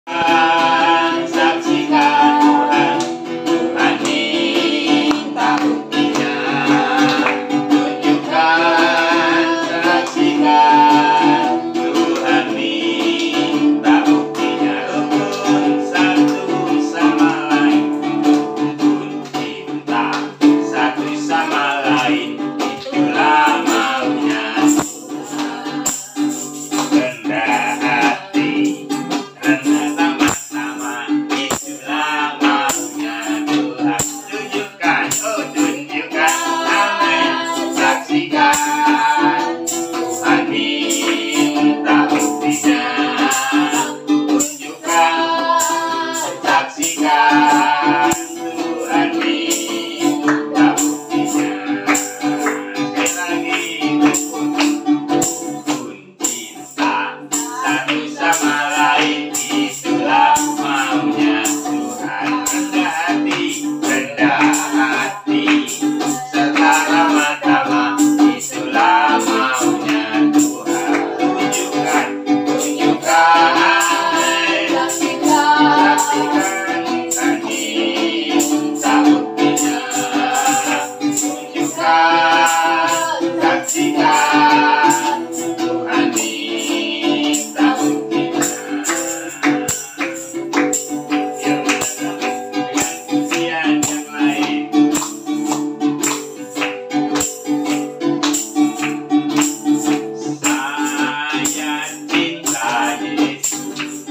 Saksikan Tuhan, Tuhan minta buktinya. Tunjukkan, saksikan, Tuhan minta buktinya. Rukun satu sama lain, rukun cinta satu sama lain, itulah maunya Tuhan. Rendah hati, rendah sama-sama, itulah maunya Tuhan. Tunjukkan, oh tunjukkan, amin. Saksikan, Tuhan minta buktinya. Tunjukkan, saksikan, Tuhan minta buktinya. Sekali lagi, rukun cinta satu sama lain, itulah maunya Tuhan. Rendah hati, serta ramah-tamah, itulah maunya Tuhan. Tunjukkan, saksikan, Tuhan minta buktinya. Tunjukkan, saksikan, Tuhan minta buktinya. Yang dengan pujian yang lain. Saya cinta Yesus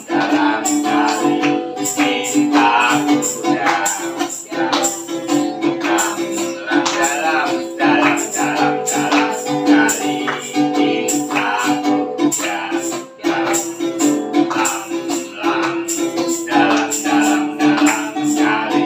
dalam sekali. Saya cinta Yesus dalam sekali. Cintaku dalam sekali. Cintaku dalam sekali.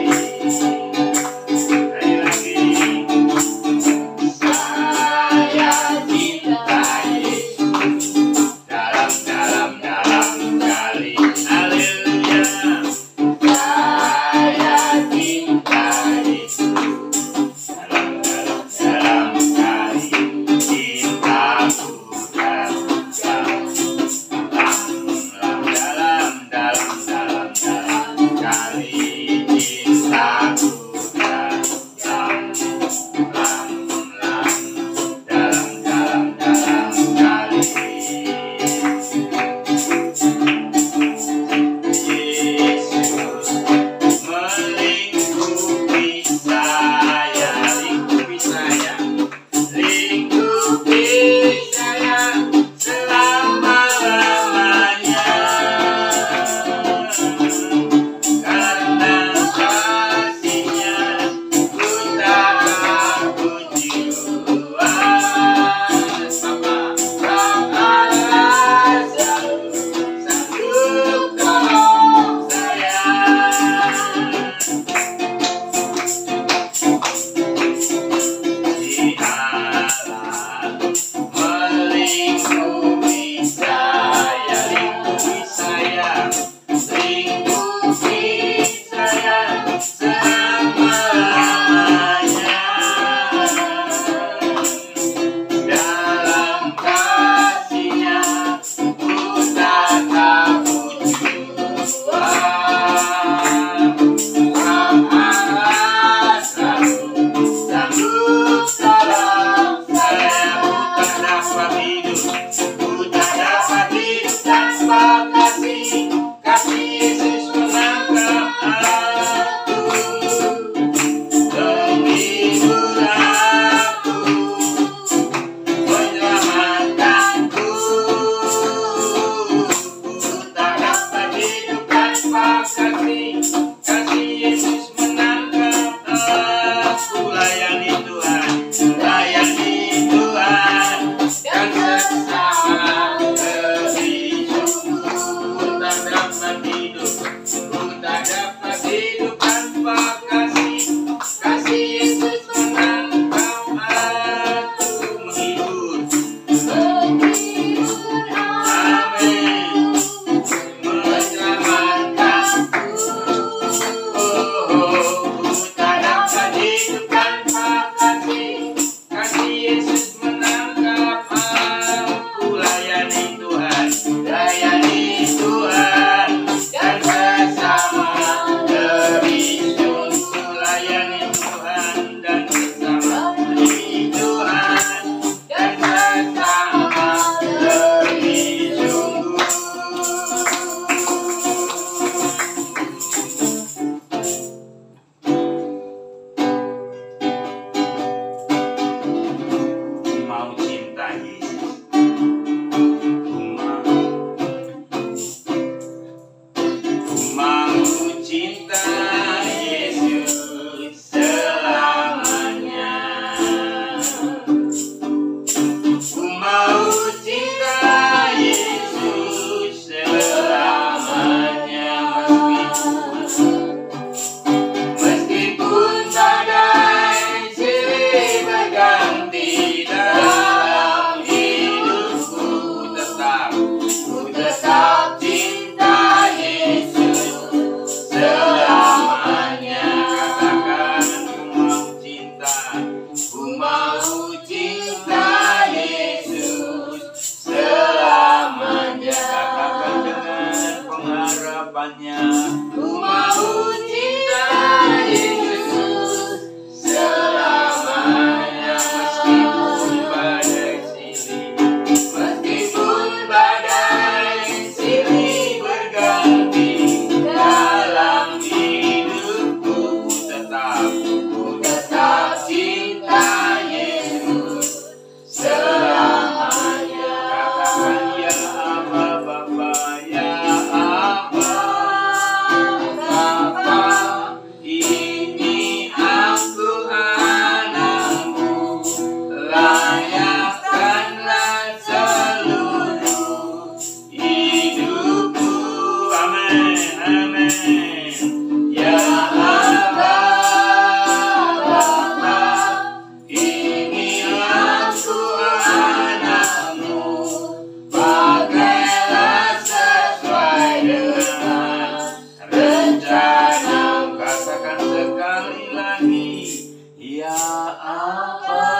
Bapa,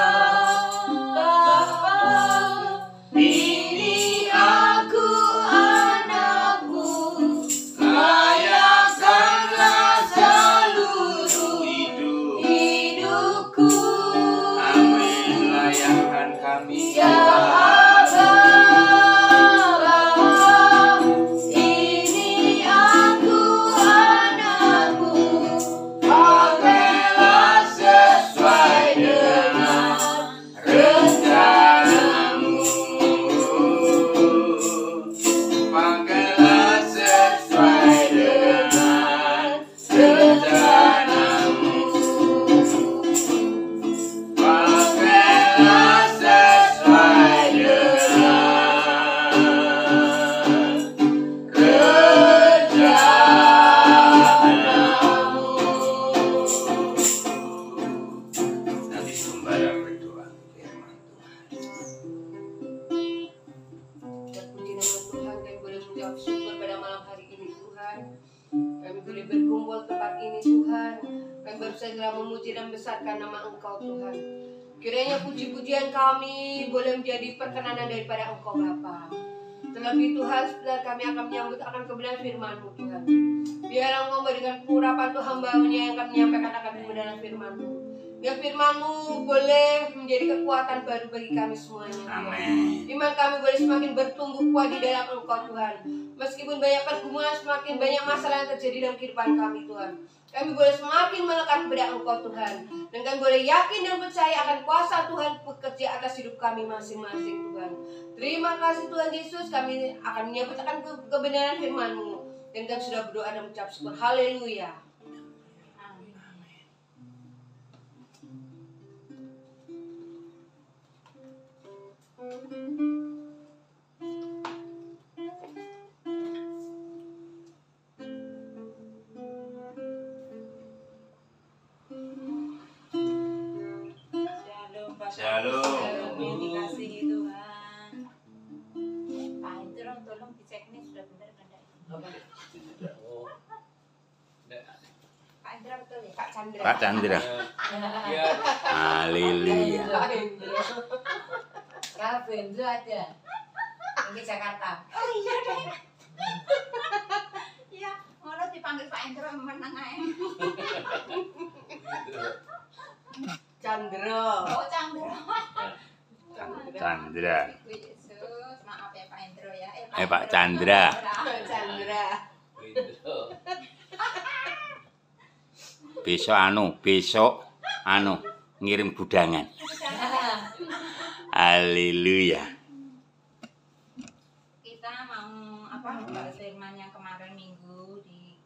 Bapa, ini aku anakmu, layakkanlah seluruh hidupku. Amin, layakkan kami ya Bapa, Bapa, ini aku anakmu, pakailah sesuai dengan rencanamu, pakailah sesuai dengan rencanamu, pakailah sesuai dengan rencanamu. Nanti sembara berdoa firman Tuhan. Terpuji nama Tuhan, kami boleh mengucap syukur pada malam hari ini Tuhan. Kami boleh berkumpul tempat ini Tuhan. Kami baru saja memuji dan besarkan nama Engkau Tuhan. Kiranya puji-pujian kami boleh menjadi perkenanan daripada Engkau Bapa. Terlebih Tuhan, sebentar kami akan menyambut akan kebenaran firman-Mu Tuhan. Biar Engkau memberikan kurapan Tuhan hamba-Mu yang akan menyampaikan akan kebenaran firman-Mu. Biar firman-Mu boleh menjadi kekuatan baru bagi kami semuanya Tuhan. Amin. Iman kami boleh semakin bertumbuh kuat di dalam Engkau Tuhan. Meskipun banyak pergumulan, semakin banyak masalah yang terjadi dalam kehidupan kami Tuhan. Kami boleh semakin melekat kepada Engkau Tuhan. Dan kami boleh yakin dan percaya akan kuasa Tuhan bekerja atas hidup kami masing-masing Tuhan. Terima kasih Tuhan Yesus, kami akan menyebutkan kebenaran firman-Mu. Dan kami sudah berdoa dan mengucap syukur. Haleluya. Shalom. Yang dikasihi Tuhan. Pak Hendro, tolong dicek nih sudah benar kan? Pak Hendro betul ya? Pak Chandra. Pak Chandra. Haleluya. Pak Hendro. Ralf Hendro ada. Ini Jakarta. Oh iya deh. Iya, ngono dipanggil Pak Hendro menang ae. Chandra. Oh Chandra. Chandra. Yesus, maaf ya Pak Hendro ya. Pak Chandra. Chandra. Besok ngirim gudangan. Haleluya. Kita mau apa bahas firman yang kemarin minggu di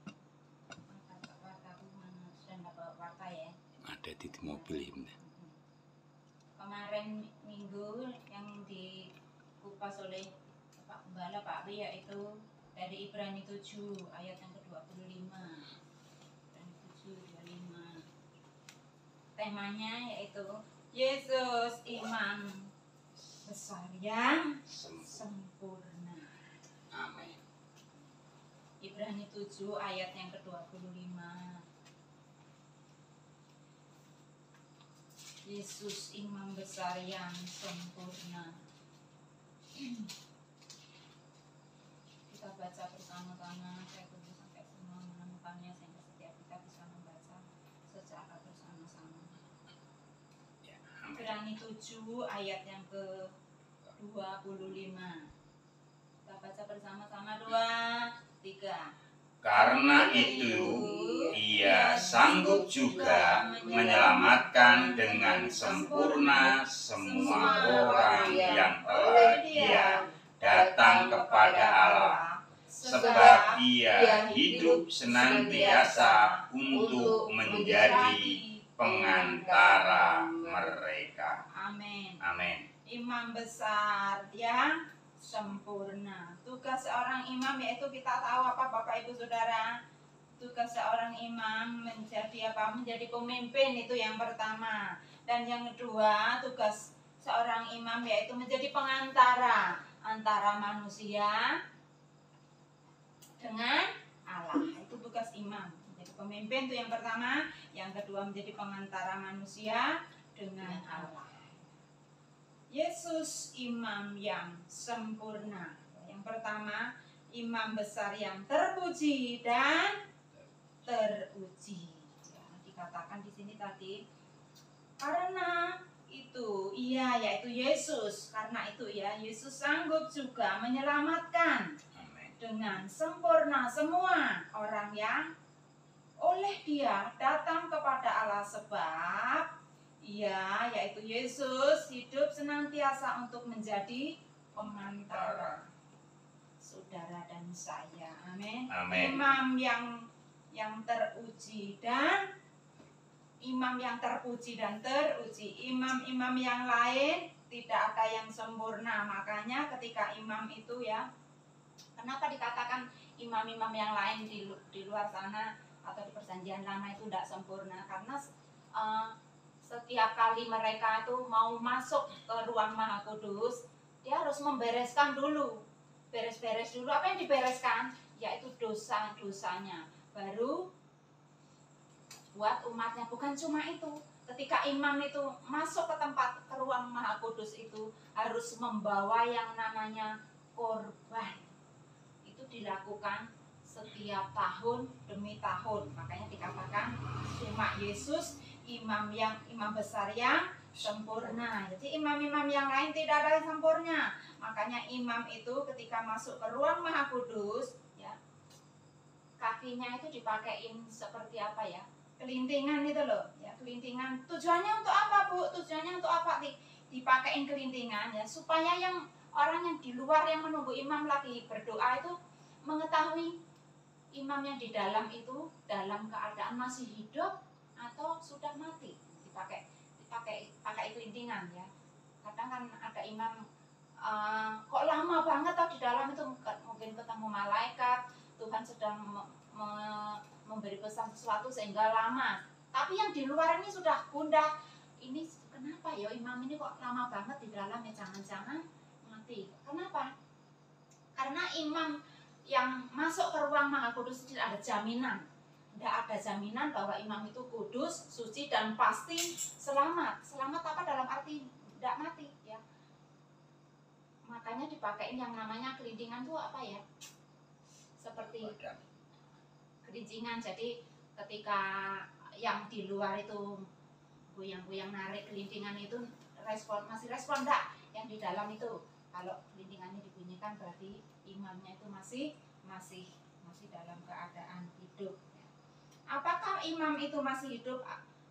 sudah bawa warta ya. Ada di mobil ini. Kemarin minggu yang dikupas oleh Pak Gembala Pak Ari yaitu dari Ibrani 7 ayat yang ke-25. Ibrani 7:25. Temanya yaitu Yesus imam besar yang sempurna. Amin. Ibrani 7 ayat yang ke-25. Yesus imam besar yang sempurna. Kita baca bersama-sama, saya tunggu sampai semua menemukannya sehingga setiap kita bisa membaca secara bersama-sama. Ibrani 7 ayat yang ke-25. Kita baca bersama-sama 2, 3. Karena itu, Ia sanggup juga menyelamatkan dengan sempurna semua orang yang telah Dia datang kepada Allah, sebab Ia hidup senantiasa untuk menjadi pengantara mereka. Amin. Amin. Imam besar yang sempurna. Tugas seorang imam yaitu kita tahu apa Bapak Ibu Saudara. Tugas seorang imam menjadi apa? Menjadi pemimpin, itu yang pertama. Dan yang kedua, tugas seorang imam yaitu menjadi pengantara antara manusia dengan Allah. Itu tugas imam. Menjadi pemimpin itu yang pertama, yang kedua menjadi pengantara manusia dengan Allah. Yesus imam yang sempurna. Yang pertama, imam besar yang terpuji dan teruji. Ya, dikatakan di sini tadi, karena itu yaitu Yesus. Karena itu Yesus sanggup juga menyelamatkan dengan sempurna semua orang yang oleh Dia datang kepada Allah, sebab yaitu Yesus hidup senantiasa untuk menjadi pengantara saudara dan saya. Amin. Imam yang teruji dan teruji. Imam-imam yang lain tidak ada yang sempurna. Makanya ketika imam itu kenapa dikatakan imam-imam yang lain di luar sana atau di perjanjian lama itu tidak sempurna? Karena setiap kali mereka itu mau masuk ke ruang Maha Kudus, dia harus membereskan dulu. Beres-beres dulu. Apa yang dibereskan? Yaitu dosa-dosanya. Baru buat umatnya. Bukan cuma itu. Ketika imam itu masuk ke ruang Maha Kudus itu harus membawa yang namanya korban. Itu dilakukan setiap tahun demi tahun. Makanya dikatakan cuma Yesus imam besar yang sempurna. Jadi imam-imam yang lain tidak ada yang sempurna. Makanya imam itu ketika masuk ke ruang Maha Kudus, kakinya itu dipakein seperti apa ya? Kelintingan itu loh, kelintingan. Tujuannya untuk apa, Bu? Tujuannya untuk apa dipakein kelintingan supaya orang yang di luar yang menunggu imam lagi berdoa itu mengetahui imam yang di dalam itu dalam keadaan masih hidup atau sudah mati. Pakai kelintingan Kadang kan ada imam kok lama banget di dalam itu, mungkin ketemu malaikat, Tuhan sedang memberi pesan sesuatu sehingga lama. Tapi yang di luar ini sudah gundah. Ini kenapa imam ini kok lama banget di dalam jangan-jangan mati. Kenapa? Karena imam yang masuk ke ruang Maha Kudus tidak ada jaminan. Tidak ada jaminan bahwa imam itu kudus, suci, dan pasti selamat. Selamat apa dalam arti tidak mati Makanya dipakein yang namanya kelintingan itu apa seperti kelincingan. Jadi ketika yang di luar itu goyang-goyang narik kelintingan itu masih respon enggak? Yang di dalam itu kalau kelintingannya dibunyikan berarti imamnya itu masih dalam keadaan hidup. Apakah imam itu masih hidup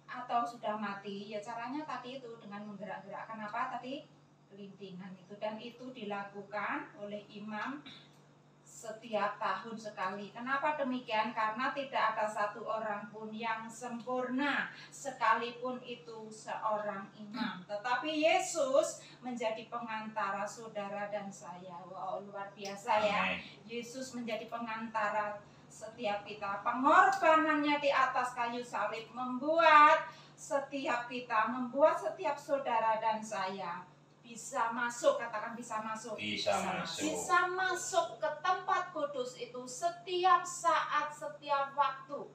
atau sudah mati? Caranya tadi itu dengan menggerak-gerakkan kelintingan itu, dan itu dilakukan oleh imam setiap tahun sekali. Kenapa demikian? Karena tidak ada satu orang pun yang sempurna, sekalipun itu seorang imam. Tetapi Yesus menjadi pengantara saudara dan saya. Wow, luar biasa Yesus menjadi pengantara setiap kita. Pengorbanannya di atas kayu salib membuat setiap saudara dan saya bisa masuk, katakan bisa masuk ke tempat kudus itu setiap saat, setiap waktu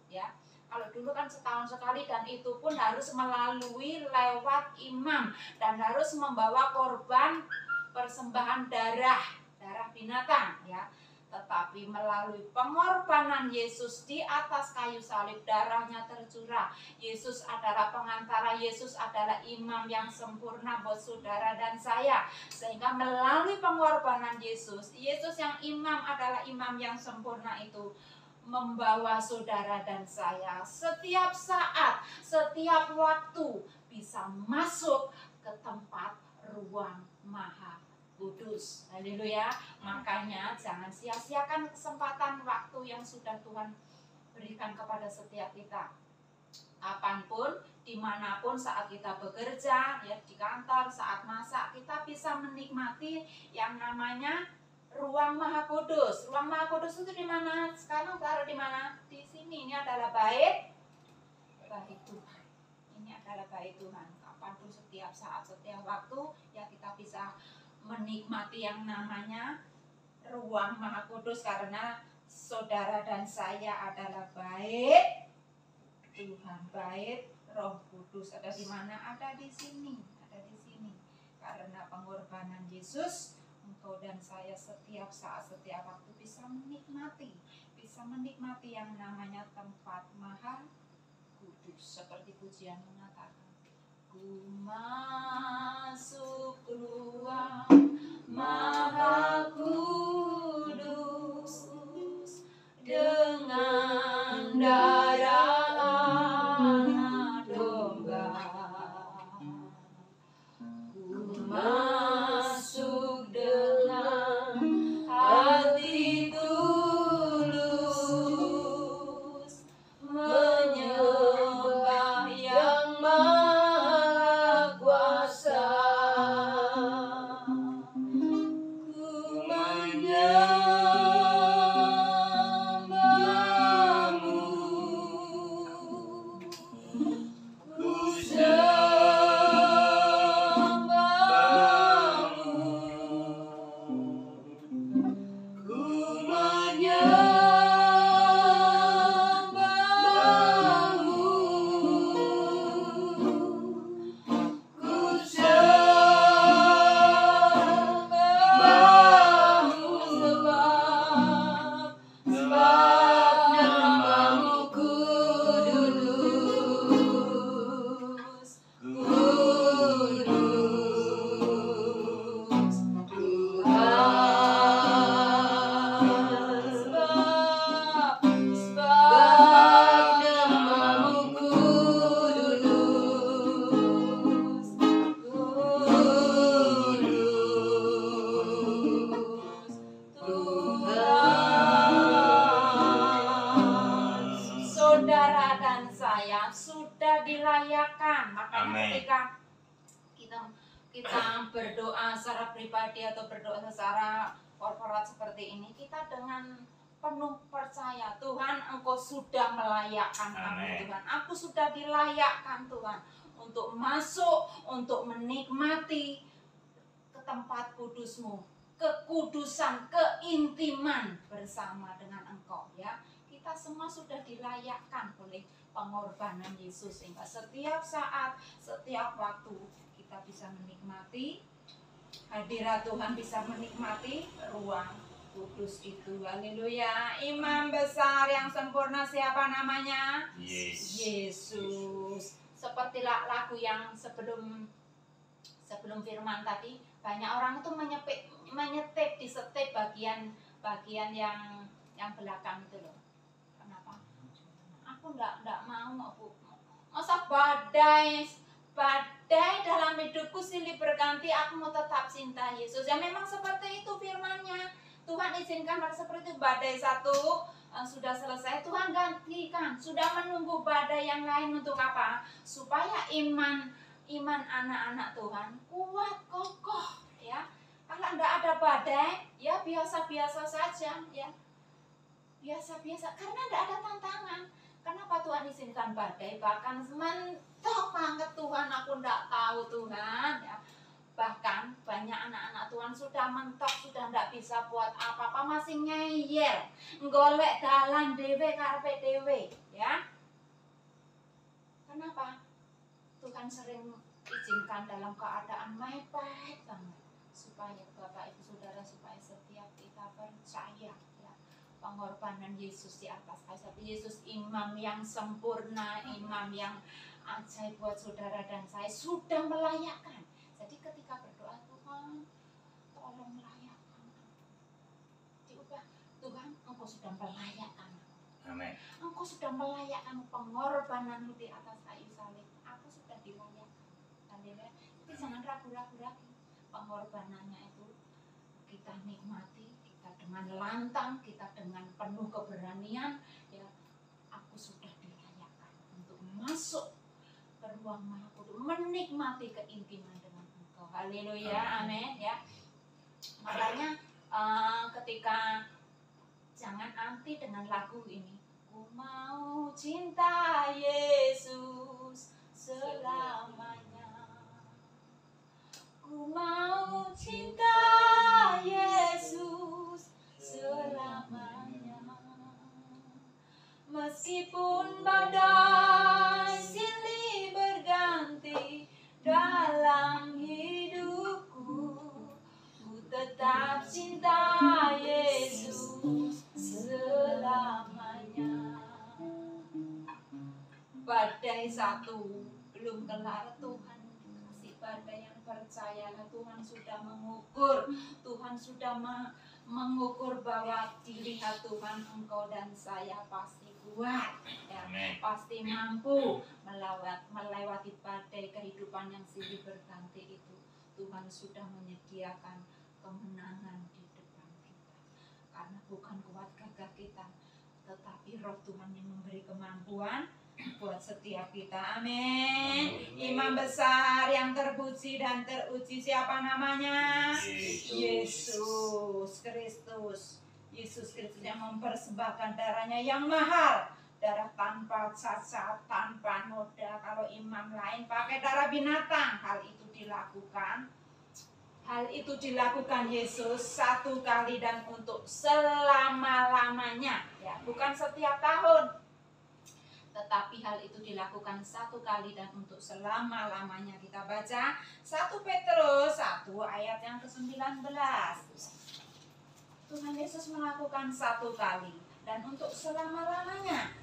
Kalau dulu kan setahun sekali, dan itu pun harus melalui lewat imam dan harus membawa korban persembahan darah binatang Tetapi melalui pengorbanan Yesus di atas kayu salib, darahnya tercurah. Yesus adalah pengantara, Yesus adalah imam yang sempurna buat saudara dan saya. Sehingga melalui pengorbanan Yesus yang imam adalah imam yang sempurna itu membawa saudara dan saya setiap saat, setiap waktu bisa masuk ke tempat ruang Maha Kudus. Haleluya. Makanya jangan sia-siakan kesempatan waktu yang sudah Tuhan berikan kepada setiap kita. Kapanpun, dimanapun, saat kita bekerja, di kantor, saat masak, kita bisa menikmati yang namanya ruang Maha Kudus. Ruang Maha Kudus itu di mana? Sekarang taruh di mana? Di sini. Ini adalah bait Tuhan. Ini adalah bait Tuhan. Kapanpun, setiap saat, setiap waktu, kita bisa menikmati yang namanya ruang Maha Kudus, karena saudara dan saya adalah bait Tuhan, bait Roh Kudus ada di mana? Ada di sini, ada di sini. Karena pengorbanan Yesus, engkau dan saya setiap saat, setiap waktu bisa menikmati yang namanya tempat Maha Kudus. Seperti pujian mengatakan, ku masuk ruang Maha Kudus dengan darah anak domba. Ku masuk dengan hati tulus, menyembah yang Maha Kuasa. Ku menyembahmu, ku sembahmu, ku menyembahmu, ku sembahmu, sebab namamu kudus, kudus Tuhan. Sebab namamu kudus, kudus Tuhan. Saudara dan saya sudah dilayakkan. Makanya Amin. ketika kita berdoa secara pribadi atau berdoa secara korporat seperti ini, kita dengan penuh percaya, Tuhan, Engkau sudah melayakkan kami, Amin. Tuhan. Aku sudah dilayakkan, Tuhan, untuk masuk, untuk menikmati ke tempat kudus-Mu, kekudusan, keintiman bersama dengan Engkau, ya. Kita semua sudah dilayakkan oleh pengorbanan Yesus, sehingga setiap saat, setiap waktu kita bisa menikmati hadirat Tuhan, bisa menikmati ruang kudus itu. Haleluya. Imam besar yang sempurna siapa namanya? Yesus. Seperti lagu yang sebelum firman tadi, banyak orang itu menyetip di setiap bagian yang belakang itu loh. Kenapa? Aku enggak mau, aku masa badai dalam hidupku silih berganti, aku mau tetap cinta Yesus. Ya memang seperti itu firman-Nya. Tuhan izinkan seperti itu, badai satu sudah selesai, Tuhan gantikan. Sudah menunggu badai yang lain untuk apa? Supaya iman anak-anak Tuhan kuat, kokoh, ya. Kalau enggak ada badai, ya biasa-biasa saja, ya. Biasa-biasa, karena enggak ada tantangan. Kenapa Tuhan izinkan badai? Bahkan mentok banget, Tuhan, aku enggak tahu, Tuhan, ya. Bahkan banyak anak-anak Tuhan sudah mentok, sudah enggak bisa buat apa-apa, masih ngeyel, golek dalan dewe karpe dewe, ya. Kenapa? Tuhan sering izinkan dalam keadaan mepet banget, supaya Bapak Ibu Saudara, supaya setiap kita percaya, ya, pengorbanan Yesus di atas kayu salib. Yesus imam yang sempurna, imam yang ajaib buat saudara dan saya, sudah melayakkan. Jadi ketika berdoa, Tuhan tolong layakkan aku. Diubah, Tuhan, Engkau sudah melayakkan aku. Amin. Engkau sudah melayakkan pengorbananmu di atas kayu salib. Aku sudah dilayakkan. Haleluya. Tapi jangan ragu-ragu lagi. Pengorbanannya itu kita nikmati, kita dengan lantang, kita dengan penuh keberanian, ya. Aku sudah dilayakkan untuk masuk ke ruang Maha Kudus, menikmati keintiman dengan Engkau. Haleluya, amin, ya. Makanya ketika jangan anti dengan lagu ini. Ku mau cinta Yesus selamanya. Ku mau cinta Yesus selamanya. Meskipun badai silih 1 belum kelar, Tuhan kasih pada yang percayalah. Tuhan sudah mengukur, Tuhan sudah mengukur bahwa dilihat Tuhan, engkau dan saya pasti kuat ya, pasti mampu melewati badai kehidupan yang silih berganti itu. Tuhan sudah menyediakan kemenangan di depan kita, karena bukan kuat gagah kita, tetapi roh Tuhan yang memberi kemampuan buat setiap kita. Amin. Imam besar yang terpuji dan teruji, siapa namanya? Yesus Kristus. Yesus Kristus yang mempersembahkan darahnya yang mahal, darah tanpa cacat, tanpa noda. Kalau imam lain pakai darah binatang, hal itu dilakukan Yesus satu kali dan untuk selama-lamanya ya, bukan setiap tahun, tetapi hal itu dilakukan satu kali dan untuk selama-lamanya. Kita baca 1 Petrus 1 ayat yang ke-19. Tuhan Yesus melakukan satu kali dan untuk selama-lamanya.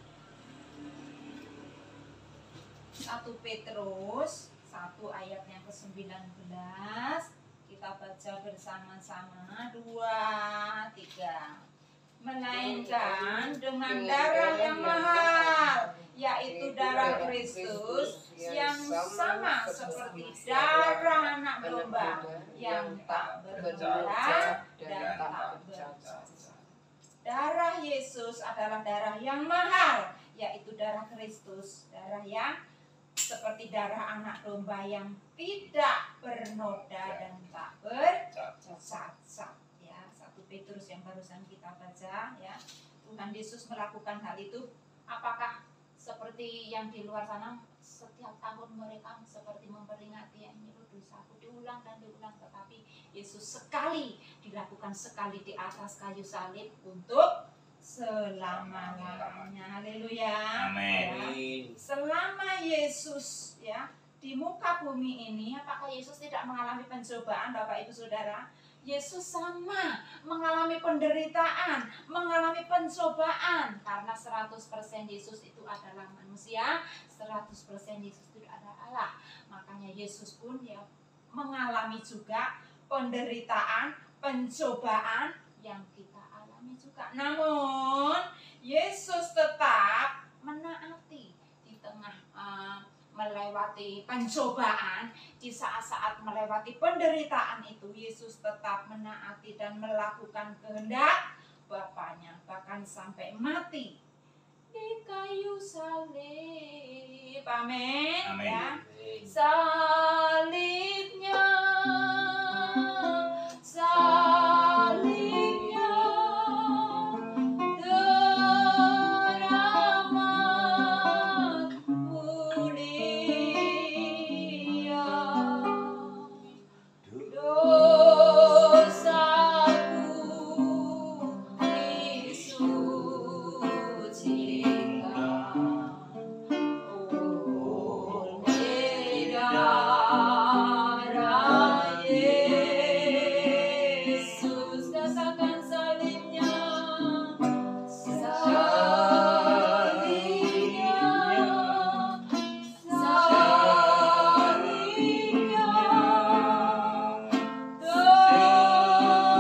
1 Petrus 1 ayat yang ke-19. Kita baca bersama-sama, 2, 3. Melainkan dengan darah yang mahal, yaitu darah Kristus, yang sama seperti darah anak domba yang tak bernoda dan tak bercacat. Darah Yesus adalah darah yang mahal, yaitu darah Kristus, darah yang seperti darah anak domba yang tidak bernoda dan tak bercacat. Ya, 1 Petrus yang barusan kita baca ya. Tuhan Yesus melakukan hal itu. Apakah seperti yang di luar sana setiap tahun mereka seperti memperingati yang ini dosaku diulang dan diulang, tetapi Yesus sekali dilakukan sekali di atas kayu salib untuk selama-lamanya. Haleluya. Amin. Ya. Selama Yesus ya di muka bumi ini, apakah Yesus tidak mengalami pencobaan, Bapak Ibu Saudara? Yesus sama mengalami penderitaan, mengalami pencobaan, karena 100% Yesus itu adalah manusia, 100% Yesus itu adalah Allah. Makanya Yesus pun ya mengalami juga penderitaan, pencobaan yang kita alami juga. Namun Yesus tetap menaati di tengah melewati pencobaan, di saat-saat melewati penderitaan itu, Yesus tetap menaati dan melakukan kehendak Bapaknya, bahkan sampai mati di kayu salib. Amin. Ya. Salibnya teramat mulia, dosaku disucikan oleh darah Yesus. Rasakan salibnya,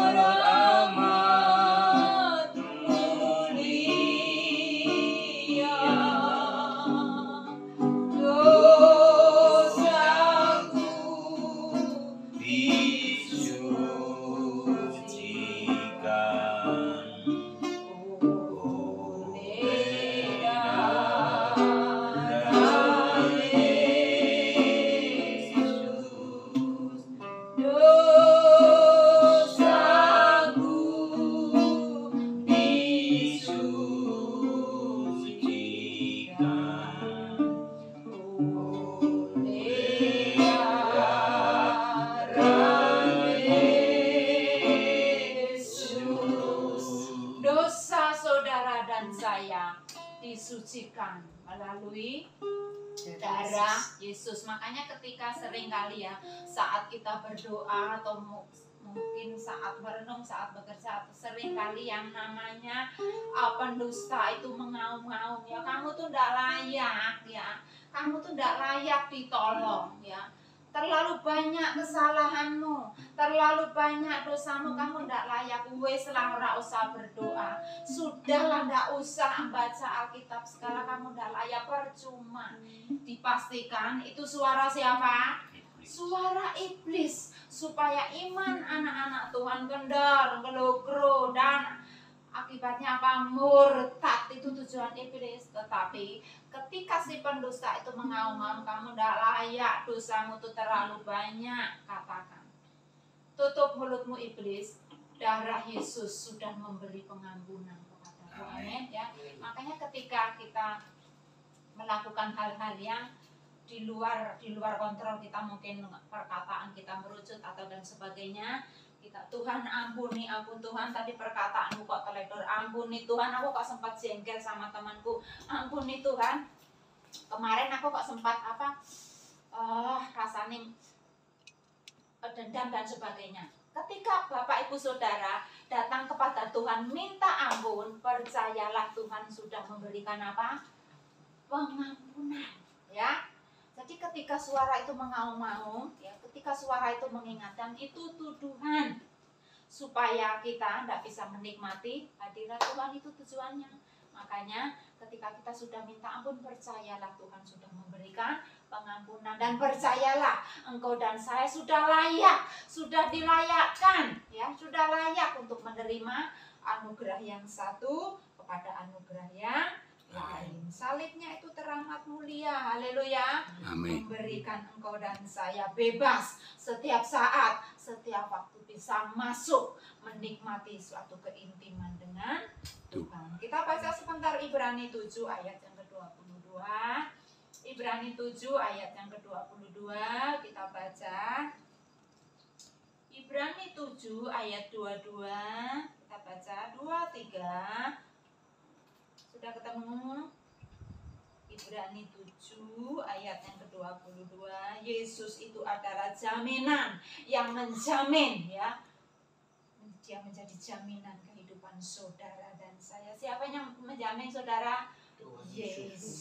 teramat mulia, dosaku Disucikan oleh darah Yesus. Dosaku disucikan oleh darah Yesus. Dosa saudara dan saya disucikan melalui darah Yesus. Makanya ketika seringkali ya saat kita berdoa atau mungkin saat merenung, saat bekerja, seringkali yang namanya pendusta itu mengaum-ngaum ya, kamu tuh tidak layak ya, kamu tuh tidak layak ditolong ya, terlalu banyak kesalahanmu, terlalu banyak dosamu, kamu tidak layak. Wes lah, ora usah berdoa, sudahlah, tidak usah baca Alkitab segala, kamu tidak layak, percuma. Dipastikan itu suara siapa? Suara iblis, supaya iman anak-anak Tuhan kendor, ngelogro, dan akibatnya apa? Murtad. Itu tujuan iblis. Tetapi ketika si pendusta itu mengaum-ngaum, kamu tidak layak, dosamu itu terlalu banyak, katakan, tutup mulutmu iblis, darah Yesus sudah memberi pengampunan kepadamu. Amin ya. Makanya ketika kita melakukan hal-hal yang di luar kontrol kita, mungkin perkataan kita merucut atau dan sebagainya, kita, Tuhan ampuni aku, Tuhan tadi perkataanku kok teledor, ampuni Tuhan, aku kok sempat jengkel sama temanku, ampuni Tuhan, kemarin aku kok sempat rasanya dendam dan sebagainya. Ketika Bapak Ibu Saudara datang kepada Tuhan minta ampun, percayalah Tuhan sudah memberikan apa? Pengampunan ya. Jadi ketika suara itu mengaum-ngaum ya, ketika suara itu mengingatkan, itu tuduhan supaya kita tidak bisa menikmati hadirat Tuhan, itu tujuannya. Makanya ketika kita sudah minta ampun, percayalah Tuhan sudah memberikan pengampunan, dan percayalah engkau dan saya sudah layak, sudah dilayakkan ya, sudah layak untuk menerima anugerah yang satu kepada anugerah yang lain. Salibnya itu teramat mulia, haleluya. Amin. Memberikan engkau dan saya bebas setiap saat, setiap waktu bisa masuk menikmati suatu keintiman dengan Tuhan. Kita baca sebentar Ibrani 7 ayat yang ke-22. Ibrani 7 ayat yang ke-22 kita baca. Ibrani 7 ayat 22 kita baca 23. Sudah ketemu? Ibrani 7 ayat yang ke-22. Yesus itu adalah jaminan yang menjamin ya. Dia menjadi jaminan kehidupan saudara dan saya. Siapa yang menjamin saudara? Yesus.